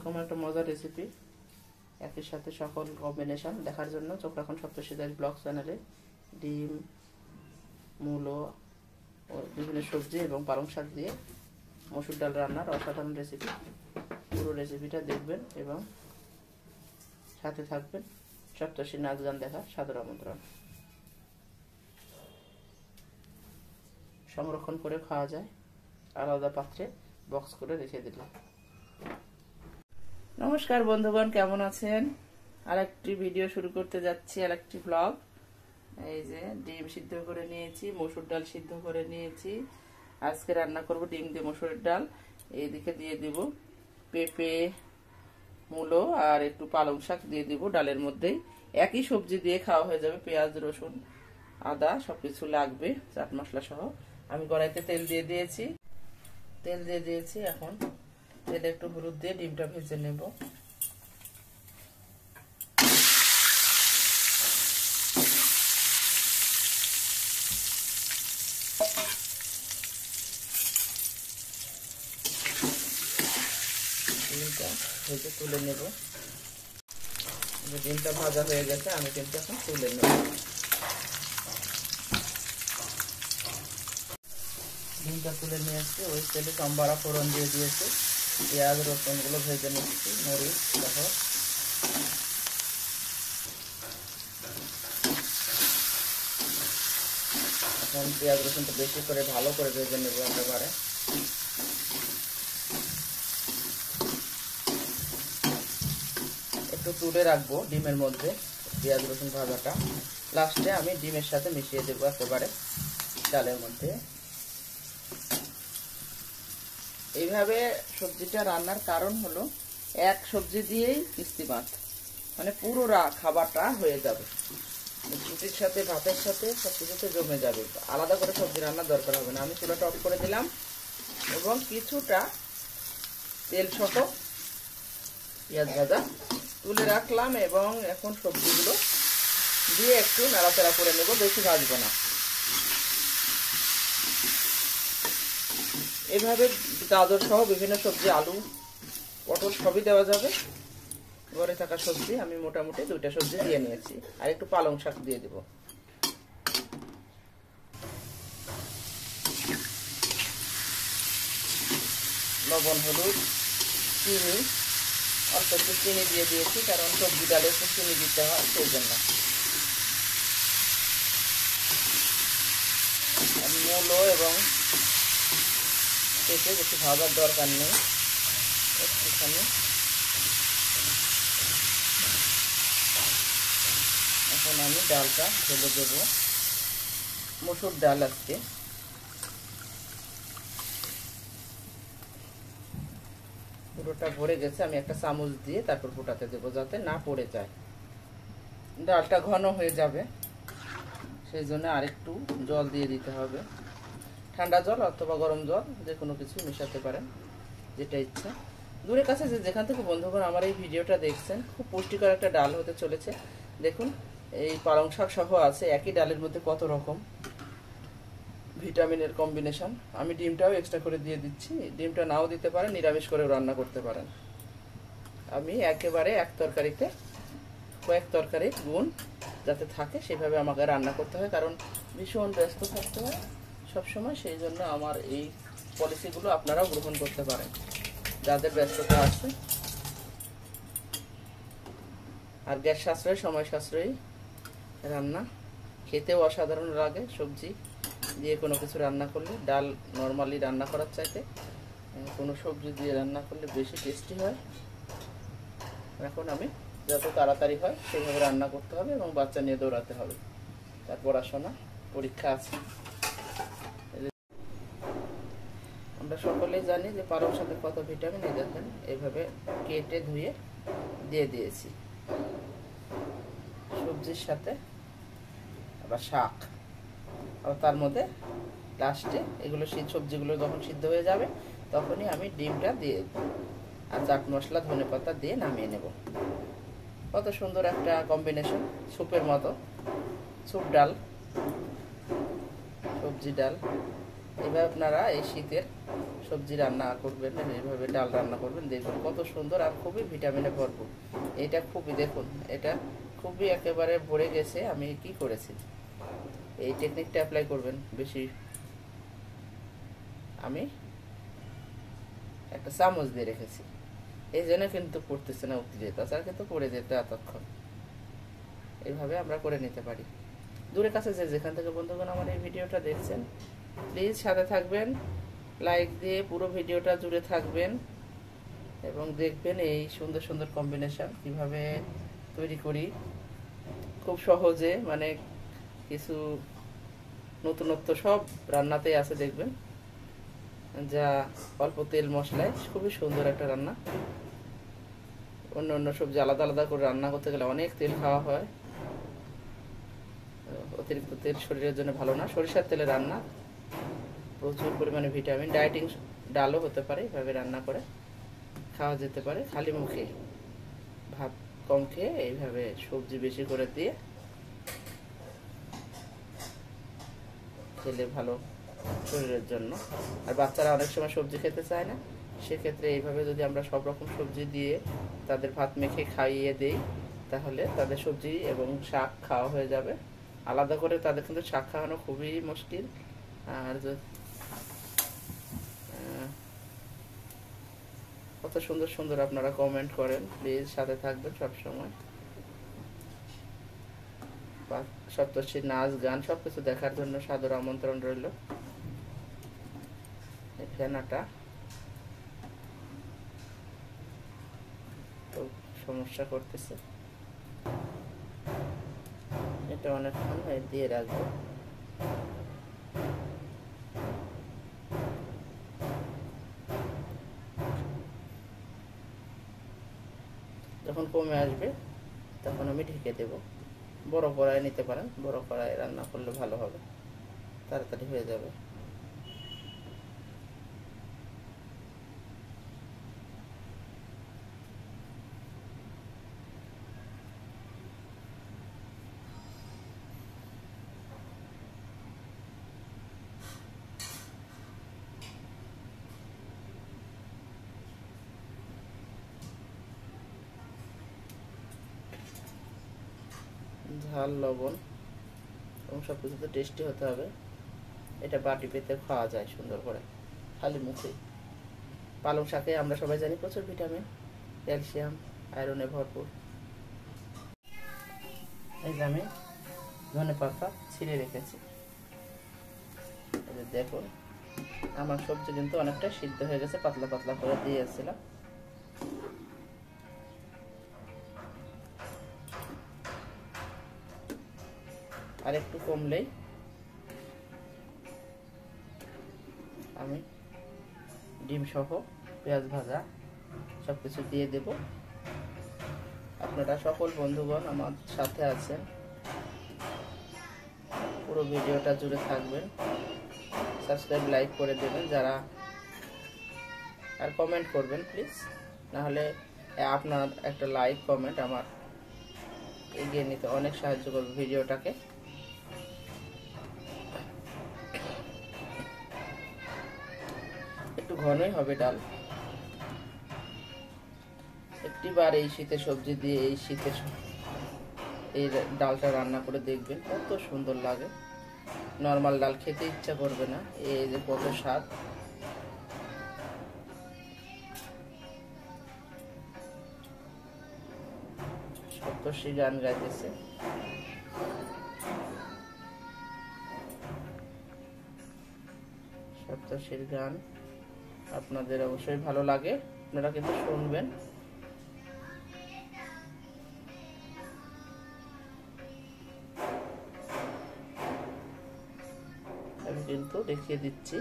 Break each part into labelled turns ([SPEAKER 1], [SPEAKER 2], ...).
[SPEAKER 1] এরকম একটা মজার রেসিপি একই সাথে সকল কম্বিনেশন দেখার জন্য চোখ রাখুন সপ্তর্ষি দাস ব্লগ চ্যানেলে। ডিম, মূলো ও বিভিন্ন সবজি এবং পালং শাক দিয়ে মসুর ডাল রান্নার অসাধারণ রেসিপি। পুরো রেসিপিটা দেখবেন এবং সাথে থাকবেন। সপ্তর্ষি নাচ গান দেখার সাদর আমন্ত্রণ। সংরক্ষণ করে খাওয়া যায়, আলাদা পাত্রে বক্স করে রেখে দিলাম। নমস্কার বন্ধুগণ, কেমন আছেন? আরেকটি ভিডিও শুরু করতে যাচ্ছি, আরেকটি ব্লগ। এই যে ডিম সিদ্ধ করে নিয়েছি, মসুর ডাল সিদ্ধ করে নিয়েছি। আজকে রান্না করব ডিম দিয়ে মসুরের ডাল। এইদিকে দিয়ে দিব পেঁপে, মূলো আর একটু পালং শাক দিয়ে দিব ডালের মধ্যেই। একই সবজি দিয়ে খাওয়া হয়ে যাবে। পেঁয়াজ, রসুন, আদা সবকিছু লাগবে, চাট মশলা সহ। আমি কড়াইতে তেল দিয়ে দিয়েছি। এখন তেলে একটু হলুদ দিয়ে ডিমটা ভেজে নেব। ডিমটা ভেজে তুলে নেব। ডিমটা ভাজা হয়ে গেছে, আমি কিন্তু এখন তুলে নেব। ডিমটা তুলে নিয়ে এসছি, ওই তেলে সম্বারা ফোড়ন দিয়ে দিয়েছি। পেঁয়াজ রসুনগুলো ভেজে নিচ্ছি, মরিচ সহ। এখন পেঁয়াজ রসুনটা বেশি করে ভালো করে ভেজে নেব একেবারে। একটু তুলে রাখবো ডিমের মধ্যে পেঁয়াজ রসুন ভাজাটা। লাস্টে আমি ডিমের সাথে মিশিয়ে দেবো একেবারে ডালের মধ্যে। এইভাবে সবজিটা রান্নার কারণ হলো এক সবজি দিয়েই কিস্তি ভাত, মানে পুরো খাবারটা হয়ে যাবে। রুটির সাথে ভাতের সাথে সব কিছুতে জমে যাবে, আলাদা করে সবজি রান্নার দরকার হবে না। আমি চুলাটা অফ করে দিলাম এবং কিছুটা তেল সহ পেঁয়াজ ভাজা তুলে রাখলাম এবং এখন সবজিগুলো দিয়ে একটু নাড়াচাড়া করে নেব, বেশি ভাজবো না। এভাবে গাজর সহ বিভিন্ন সবজি, আলু, পটল সবই দেওয়া যাবে। ঘরে থাকা সবজি আমি মোটামুটি 2টা সবজি দিয়ে নিয়েছি, আর একটু পালং শাক দিয়ে দেব। লবণ, হলুদ, চিনি, অল্প একটু চিনি দিয়ে দিয়েছি, কারণ সবজি ডালে একটু চিনি দিতে হয়, সেই জন্য। মূলো এবং পেঁপে বেশি ভাজার দরকার নেই, একটুখানি। এখন আমি ডালটা ঢেলে দেব, মসুর ডাল আজকে। পুরোটা ভরে গেছে, আমি একটা চামচ দিয়ে তারপর ফোটাতে দেবো যাতে না পড়ে যায়। ডালটা ঘন হয়ে যাবে, সেই জন্য আরেকটু জল দিয়ে দিতে হবে। ঠান্ডা জল অথবা গরম জল যে কোনো কিছু মেশাতে পারেন, যেটা ইচ্ছা। দূরের কাছে যেখান থেকে বন্ধুগণ আমার এই ভিডিওটা দেখছেন, খুব পুষ্টিকর একটা ডাল হতে চলেছে। দেখুন, এই পালং শাক সহ আছে একই ডালের মধ্যে কত রকম ভিটামিনের কম্বিনেশন। আমি ডিমটাও এক্সট্রা করে দিয়ে দিচ্ছি, ডিমটা নাও দিতে পারেন, নিরামিষ করেও রান্না করতে পারেন। আমি একেবারে এক তরকারিতে কয়েক তরকারির গুণ যাতে থাকে সেভাবে আমাকে রান্না করতে হয়, কারণ ভীষণ ব্যস্ত থাকতে হয় সবসময়। সেই জন্য আমার এই পলিসিগুলো আপনারাও গ্রহণ করতে পারেন যাদের ব্যস্ততা আছে। আর গ্যাস সাশ্রয়ী, সময় সাশ্রয়ী রান্না, খেতেও অসাধারণ লাগে। সবজি দিয়ে কোনো কিছু রান্না করলে, ডাল নর্মালি রান্না করার চাইতে কোনো সবজি দিয়ে রান্না করলে বেশি টেস্টি হয়। এখন আমি যত তাড়াতাড়ি হয় সেইভাবে রান্না করতে হবে এবং বাচ্চা নিয়ে দৌড়াতে হবে, তার পড়াশোনা, পরীক্ষা আছে। আমরা সকলেই জানি যে পালং শাকে কত ভিটামিন। এই দেখেন এইভাবে কেটে ধুয়ে দিয়ে দিয়েছি সবজির সাথে, আবার শাক, আর তার মধ্যে লাস্টে এগুলো সবজিগুলো যখন সিদ্ধ হয়ে যাবে তখনই আমি ডিমটা দিয়ে দেবো, আর চাট মশলা, ধনেপাতা দিয়ে নামিয়ে নেব। কত সুন্দর একটা কম্বিনেশন, স্যুপের মতো। স্যুপ ডাল, সবজি ডাল, এবার আপনারা এই শীতের সবজি রান্না করবেন, এইভাবে ডাল রান্না করবেন, দেখবেন কত সুন্দর আর খুবই ভিটামিনে ভরপুর। এটা খুবই, দেখুন এটা খুবই একেবারে ভরে গেছে। আমি কি করেছি, এই টেকনিকটা অ্যাপ্লাই করবেন বেশি। আমি একটা চামচ দিয়ে রেখেছি, এই জন্য কিন্তু পড়তেছে না উঠতে যেত, তাছাড়া কিন্তু পড়ে যেত এতক্ষণ। এইভাবে আমরা করে নিতে পারি। দূরে কাছে যে যেখান থেকে বন্ধুগণ আমার এই ভিডিওটা দেখছেন, প্লিজ সাথে থাকবেন, লাইক দিয়ে পুরো ভিডিওটা জুড়ে থাকবেন এবং দেখবেন এই সুন্দর সুন্দর কম্বিনেশন কিভাবে তৈরি করি খুব সহজে। মানে কিছু নতুনত্ব সব রান্নাতেই আছে দেখবেন, যা অল্প তেল মশলায় খুবই সুন্দর একটা রান্না। অন্য অন্য সবজি আলাদা আলাদা করে রান্না করতে গেলে অনেক তেল খাওয়া হয়, অতিরিক্ত তেল শরীরের জন্য ভালো না। সরিষার তেলে রান্না প্রচুর পরিমাণে ভিটামিন, ডায়েটিং ডালও হতে পারে, এভাবে রান্না করে খাওয়া যেতে পারে। খালি মুখে ভাত কম খেয়ে এইভাবে সবজি বেশি করে দিয়ে খেলে ভালো শরীরের জন্য। আর বাচ্চারা অনেক সময় সবজি খেতে চায় না, সেক্ষেত্রে এইভাবে যদি আমরা সব রকম সবজি দিয়ে তাদের ভাত মেখে খাইয়ে দেই, তাহলে তাদের সবজি এবং শাক খাওয়া হয়ে যাবে। আলাদা করে তাদের কিন্তু শাক খাওয়ানো খুবই মুশকিল। আর কত সুন্দর সুন্দর আপনারা কমেন্ট করেন, প্লিজ সাথে থাকবেন সবসময়। সপ্তর্ষির নাচ গান সবকিছু দেখার জন্য সাদর আমন্ত্রণ রইল। এই ফেনাটা খুব সমস্যা করতেছে, এটা অনেকক্ষণ দিয়ে রাখবো। যখন কমে আসবে তখন আমি ঢেকে দেব। বড় কড়াই নিতে পারেন, বড় কড়াই রান্না করলে ভালো হবে, তাড়াতাড়ি হয়ে যাবে। ঝাল, লবণ এবং সব কিছুতে টেস্টি হতে হবে। এটা বাটি পেতে খাওয়া যায় সুন্দর করে খালি মুখে। পালং শাকে আমরা সবাই জানি প্রচুর ভিটামিন, ক্যালসিয়াম, আয়রনে ভরপুর। এই যে আমি ধনে পাতা ছিঁড়ে রেখেছি, এই যে দেখুন আমার সবজি কিন্তু অনেকটা সিদ্ধ হয়ে গেছে, পাতলা পাতলা করে দিয়েছিলাম। আর একটু কমলেই আমি ডিম সহ পেঁয়াজ ভাজা সবকিছু দিয়ে দেব। আপনারা সকল বন্ধুগণ আমার সাথে আছেন, পুরো ভিডিওটা জুড়ে থাকবেন, সাবস্ক্রাইব লাইক করে দেবেন যারা, আর কমেন্ট করবেন প্লিজ, নাহলে আপনার একটা লাইক কমেন্ট আমার এগিয়ে নিতে অনেক সাহায্য করবে ভিডিওটাকে। একটু ঘনই হবে ডাল। একটিবার এই শীতের সবজি দিয়ে এই শীতের এই ডালটা রান্না করে দেখবেন কত সুন্দর লাগে। নর্মাল ডাল খেতে ইচ্ছা করবে না, এই যে কত স্বাদ। সপ্তর্ষি গান গাইতেছে, সপ্তর্ষির গান আপনাদের অবশ্যই ভালো লাগে, আপনারা কিন্তু শুনবেন। আমি কিন্তু দেখিয়ে দিচ্ছি।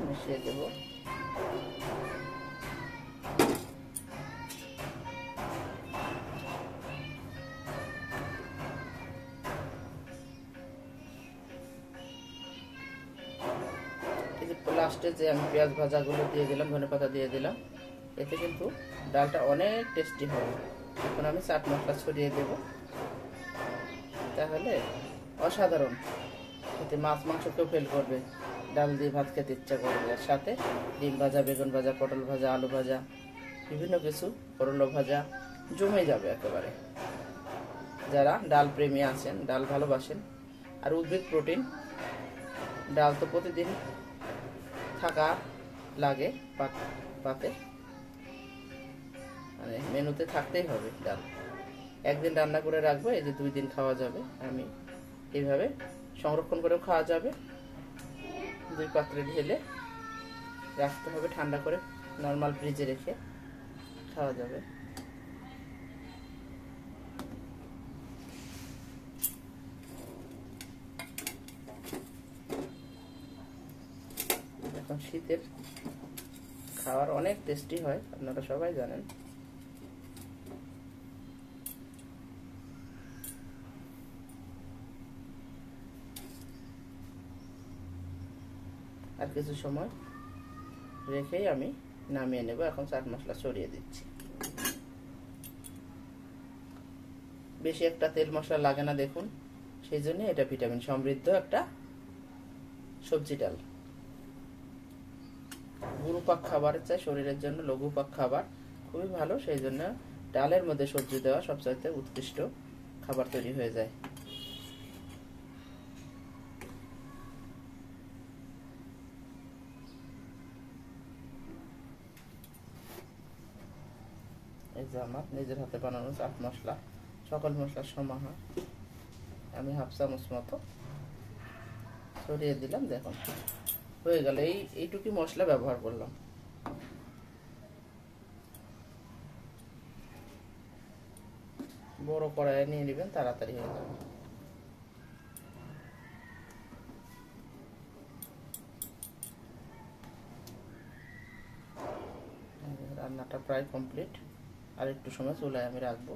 [SPEAKER 1] মিশিয়ে দেব। লাস্টে যে আমি পেঁয়াজ ভাজাগুলো দিয়ে দিলাম, ধনেপাতা দিয়ে দিলাম, এতে কিন্তু ডালটা অনেক টেস্টি হবে। এখন আমি চাট মশলা ছড়িয়ে দেব, তাহলে অসাধারণ, এতে মাছ মাংস কেউ ফেল করবে, ডাল দিয়ে ভাত খেতে ইচ্ছা করবে। আর সাথে ডিম ভাজা, বেগুন ভাজা, পটল ভাজা, আলু ভাজা, বিভিন্ন কিছু, করলা ভাজা জমে যাবে একেবারে। যারা ডাল প্রেমী আছেন, ডাল ভালোবাসেন, আর উদ্ভিদ প্রোটিন, ডাল তো প্রতিদিন থাকা লাগে পাতে, মানে মেনুতে থাকতেই হবে ডাল। একদিন রান্না করে রাখবো, এই যে 2 দিন খাওয়া যাবে। আমি এইভাবে সংরক্ষণ করেও খাওয়া যাবে। 2 পাত্রে ঢেলে রাখতে হবে, ঠান্ডা করে নর্মাল ফ্রিজে রেখে খাওয়া যাবে। এখন শীতের খাবার অনেক টেস্টি হয়, আপনারা সবাই জানেন। আর কিছু সময় রেখেই আমি নামিয়ে নেব। এখন চাট মশলা ছড়িয়ে দিচ্ছি। বেশি একটা তেল মশলা লাগে না দেখুন, সেই জন্য এটা ভিটামিন সমৃদ্ধ একটা সবজি ডাল। গুরুপাক খাবারের চাই শরীরের জন্য লঘুপাক খাবার খুবই ভালো, সেই জন্য ডালের মধ্যে সবজি দেওয়া সবচাইতে উৎকৃষ্ট খাবার তৈরি হয়ে যায়। এই যে আমার নিজের হাতে বানানো চাট মশলা, সকল মশলার সমাহার আমি 1/2 চামচ মতো ছড়িয়ে দিলাম। দেখুন হয়ে গেল। এইটুকু মশলা ব্যবহার করলাম। বড় কড়াইয়ে নিয়ে নেবেন, তাড়াতাড়ি হয়ে যাবে। রান্নাটা প্রায় কমপ্লিট, আর একটু সময় চুলায় আমি রাখবো।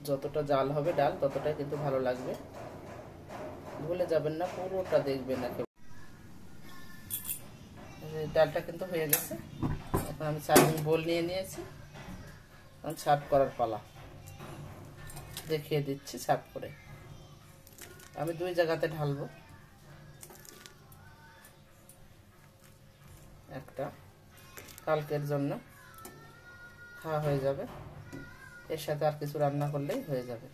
[SPEAKER 1] যতটা জাল হবে ডাল ততটাই কিন্তু ভালো লাগবে, ভুলে যাবেন না, পুরোটা দেখবেন। ডালটা কিন্তু হয়ে গেছে। এখন আমি সার্ভিং বোল নিয়ে নিয়েছি, এখন সার্ভ করার পালা। দেখিয়ে দিচ্ছি সার্ভ করে। আমি 2 জায়গাতে ঢালবো, একটা কালকের জন্য খাওয়া হয়ে যাবে, এর সাথে আর কিছু রান্না করলেই হয়ে যাবে।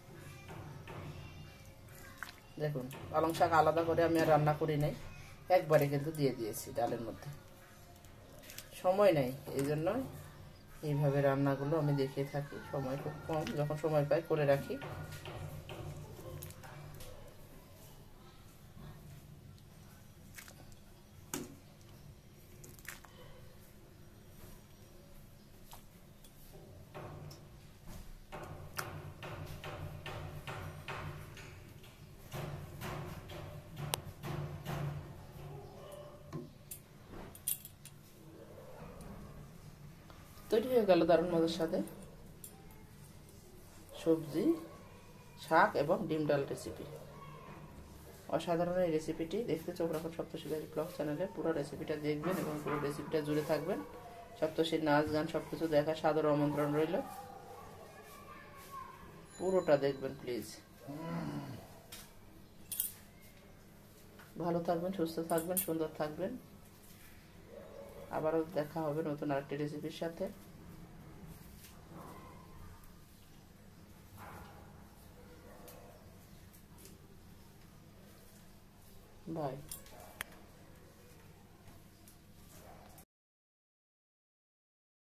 [SPEAKER 1] দেখুন পালং শাক আলাদা করে আমি আর রান্না করি নাই, একবারে কিন্তু দিয়ে দিয়েছি ডালের মধ্যে। সময় নেই, এই জন্য এইভাবে রান্নাগুলো আমি দেখিয়ে থাকি। সময় খুব কম, যখন সময় পাই করে রাখি। তৈরি হয়ে গেল দারুণ মজার সাথে সবজি, শাক এবং ডিম ডাল রেসিপি। অসাধারণ এই রেসিপিটি দেখতে চোখ রাখুন সপ্তর্ষি ব্লগ চ্যানেলে। পুরো রেসিপিটা দেখবেন এবং পুরো রেসিপিটা জুড়ে থাকবেন। সপ্তর্ষির নাচ গান সবকিছু দেখা সাদর আমন্ত্রণ রইল, পুরোটা দেখবেন প্লিজ। ভালো থাকবেন, সুস্থ থাকবেন, সুন্দর থাকবেন। আবারও দেখা হবে নতুন আরেকটি রেসিপির সাথে। বাই।